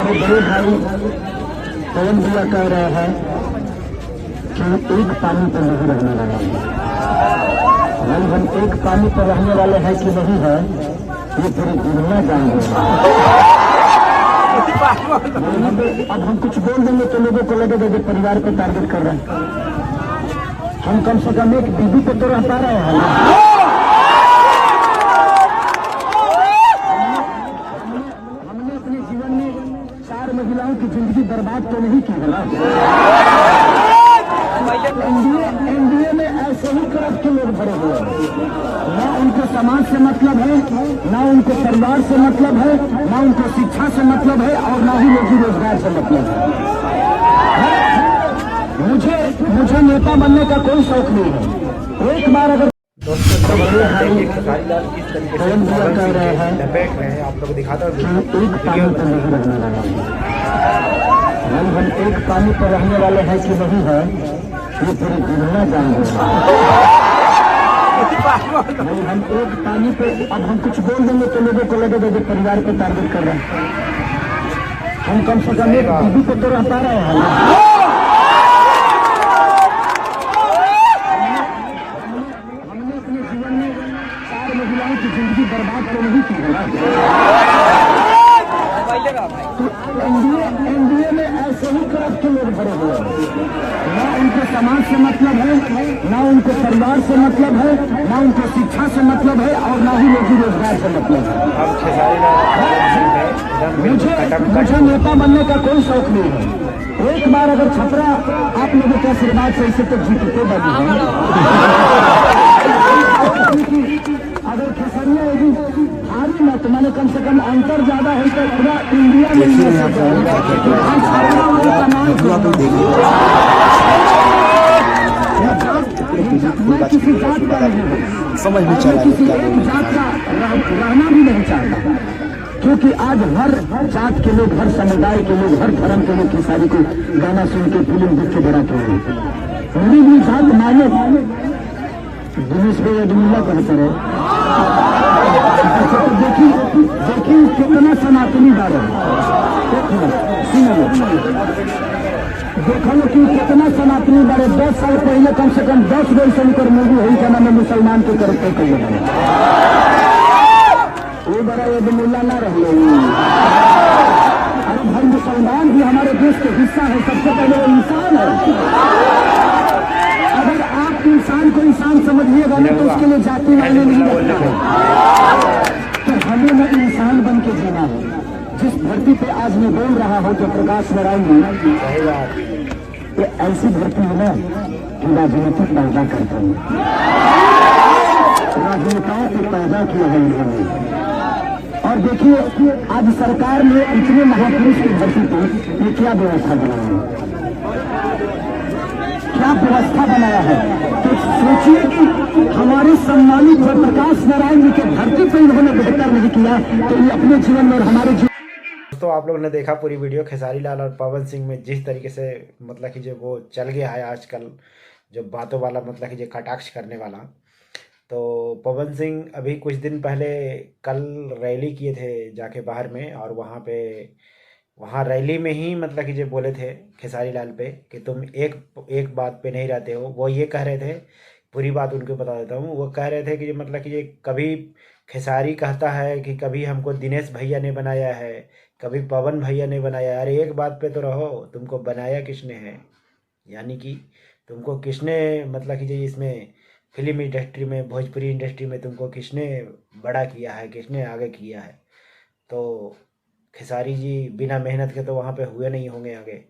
तो बड़े भाई पवन भैया कह रहे हैं कि एक पानी पर नहीं रहने वाला है। हम एक पानी पर रहने वाले हैं कि नहीं है ये पूरी दुनिया जान रही है। अब हम कुछ बोल देंगे तो लोगों को लगेगा कि परिवार को टारगेट कर रहे हैं। हम कम से कम एक बीबी पे तो रह पा रहे हैं। हमने अपने जीवन में 4 महिलाओं की जिंदगी बर्बाद तो नहीं की है ना। एनडीए में ऐसे ही तरफ के लोग भरे हुए हैं। ना उनको समाज से मतलब है, ना उनको परिवार से मतलब है, ना उनको शिक्षा से मतलब है और ना ही रोजी रोजगार से मतलब है। मुझे नेता बनने का कोई शौक नहीं है। एक बार अगर दोस्तों खेसारी लाल किस तरीके से कह रहे हैं लपेट रहे हैं आप लोग दिखाता हूँ। एक पानी पर नहीं रहने वाला है। हम एक पानी पर रहने वाले हैं कि नहीं है ये पूरी दुनिया जान रही है। हम एक पानी पे अब हम कुछ बोल देंगे तो लोगों को लगेगा कि परिवार को टारगेट कर रहे हैं। हम कम से कम एक बीबी पे तो रह पा रहे हैं। हमने अपने जीवन में 4 महिलाओं की जिंदगी बर्बाद तो नहीं की है ना। एनडीए में ऐसे ही तरफ के लोग भरे हुए हैं। ना उनको समाज से मतलब है, ना उनको परिवार से मतलब है, ना उनको शिक्षा से मतलब है और ना ही रोजी रोजगार से मतलब है। अब खेसारी लाल मुझे नेता बनने का कोई शौक नहीं है। एक बार अगर छपरा आप लोगों के आशीर्वाद से इसे तो जीतते बने अगर खेसरिया यदि भारी ना तो मैंने कम से कम अंतर ज्यादा है तो पूरा इंडिया में मैं किसी जात का नहीं समझ में चला किसी जात का रहना भी नहीं चाहता, क्योंकि आज हर जात के लोग, हर समुदाय के लोग, हर धर्म के लोग खेसारी को गाना सुन के फिल्म देख के बड़ा किए। मेरी भी जात माने दिनेश भाई अजमुल्ला कहते रहे। देखिए कितना सनातनी बारे देखो कि कितना सनातनी बारे। 10 साल पहले कम से कम 10 गो शंकर मूवी हुई क्या नाम मुसलमान के करते कहिए वो बड़ा अजमुल्ला ना रहे। अरे भाई मुसलमान भी हमारे देश के हिस्सा है। सबसे पहले वो इंसान है। अगर आप इंसान को इंसान समझिएगा ना तो उसके लिए जाति मायने नहीं रखता है। तो हमें न इंसान बन के जीना है। जिस धरती पे आज मैं बोल रहा हूँ जो प्रकाश नारायण जी, ये ऐसी धरती है ना कि राजनीतिक पैदा करते हैं। राजनेताओं को पैदा किया है इन्होंने। और देखिए आज सरकार ने इतने महापुरुष की धरती पर ये क्या व्यवस्था बनाया है, क्या व्यवस्था बनाया है। तो सोचिए कि हमारे सम्मानित प्रकाश नारायण जी के धरती पर इन्होंने बेहतर नहीं किया तो ये अपने जीवन में और हमारे जीवन। तो आप लोगों ने देखा पूरी वीडियो खेसारी लाल और पवन सिंह में जिस तरीके से मतलब कि जो वो चल गया है आजकल जो बातों वाला मतलब कि जो कटाक्ष करने वाला। तो पवन सिंह अभी कुछ दिन पहले कल रैली किए थे जाके बाहर में, और वहाँ रैली में ही मतलब कि जो बोले थे खेसारी लाल पे कि तुम एक बात पे नहीं रहते हो। वो ये कह रहे थे, पूरी बात उनको बता देता हूँ। वो कह रहे थे कि मतलब कि ये कभी खेसारी कहता है कि कभी हमको दिनेश भैया ने बनाया है, कभी पवन भैया ने बनाया है। अरे एक बात पे तो रहो, तुमको बनाया किसने है, यानी कि तुमको किसने मतलब कि जो इसमें फिल्म इंडस्ट्री में, भोजपुरी इंडस्ट्री में तुमको किसने बड़ा किया है, किसने आगे किया है। तो खेसारी जी बिना मेहनत के तो वहाँ पे हुए नहीं होंगे आगे।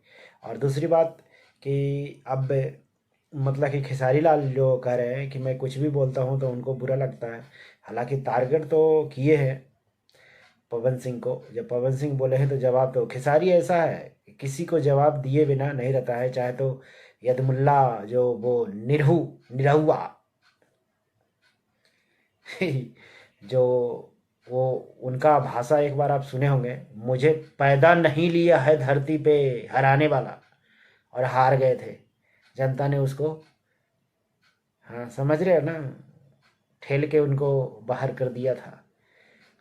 और दूसरी बात कि अब मतलब कि खेसारी लाल जो कह रहे हैं कि मैं कुछ भी बोलता हूँ तो उनको बुरा लगता है। हालांकि टारगेट तो किए हैं पवन सिंह को। जब पवन सिंह बोले हैं तो जवाब तो खेसारी ऐसा है कि किसी को जवाब दिए बिना नहीं रहता है। चाहे तो यदमुल्ला जो वो निरहुआ जो वो उनका भाषा एक बार आप सुने होंगे, मुझे पैदा नहीं लिया है धरती पे हराने वाला, और हार गए थे जनता ने उसको। हाँ समझ रहे हो ना, ठेल के उनको बाहर कर दिया था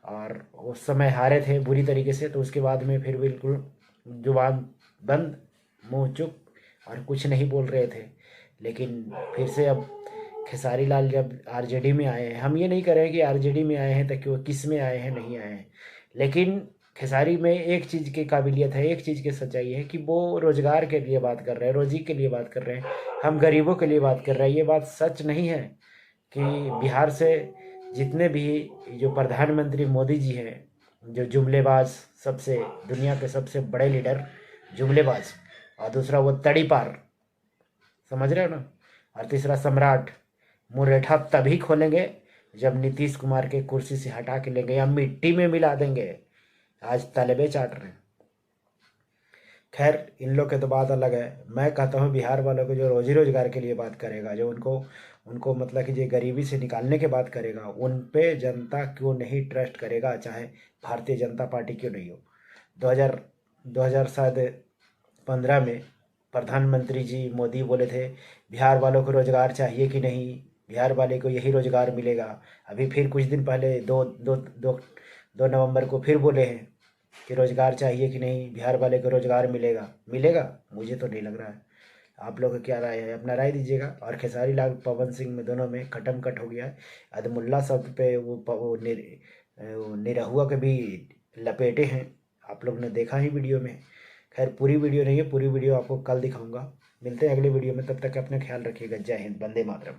और उस समय हारे थे बुरी तरीके से। तो उसके बाद में फिर बिल्कुल जुबान बंद, मुंह चुप और कुछ नहीं बोल रहे थे। लेकिन फिर से अब खेसारी लाल जब आरजेडी में आए हैं, हम ये नहीं कह रहे हैं कि आरजेडी में आए हैं तो क्यों किस में आए हैं नहीं आए हैं, लेकिन खेसारी में एक चीज़ की काबिलियत है, एक चीज़ की सच्चाई है कि वो रोज़गार के लिए बात कर रहे हैं, रोजी के लिए बात कर रहे हैं, हम गरीबों के लिए बात कर रहे हैं। ये बात सच नहीं है कि बिहार से जितने भी जो प्रधानमंत्री मोदी जी हैं, जो जुमलेबाज, सबसे दुनिया के सबसे बड़े लीडर जुमलेबाज, और दूसरा वो तड़ीपार, समझ रहे हो ना, और तीसरा सम्राट, मुरेठा तभी खोलेंगे जब नीतीश कुमार के कुर्सी से हटा के लेंगे या मिट्टी में मिला देंगे। आज तलबे चाट रहे हैं। खैर, इन लोग के तो बात अलग है। मैं कहता हूँ बिहार वालों को जो रोजी रोजगार के लिए बात करेगा, जो उनको उनको मतलब कि जो गरीबी से निकालने की बात करेगा, उन पे जनता क्यों नहीं ट्रस्ट करेगा, चाहे भारतीय जनता पार्टी क्यों नहीं हो। 2000 शायद 15 में प्रधानमंत्री जी मोदी बोले थे बिहार वालों को रोजगार चाहिए कि नहीं, बिहार वाले को यही रोजगार मिलेगा। अभी फिर कुछ दिन पहले 2 नवंबर को फिर बोले हैं कि रोजगार चाहिए कि नहीं, बिहार वाले को रोजगार मिलेगा। मिलेगा? मुझे तो नहीं लग रहा है। आप लोग का क्या राय है? अपना राय दीजिएगा। और खेसारी लाल पवन सिंह में दोनों में खटम कट हो गया है। अदमुल्ला शब्द पे वो निरहुआ के भी लपेटे हैं, आप लोग ने देखा ही वीडियो में। खैर, पूरी वीडियो नहीं है, पूरी वीडियो आपको कल दिखाऊंगा। मिलते हैं अगले वीडियो में, तब तक अपना ख्याल रखिएगा। जय हिंद, वंदे मातरम।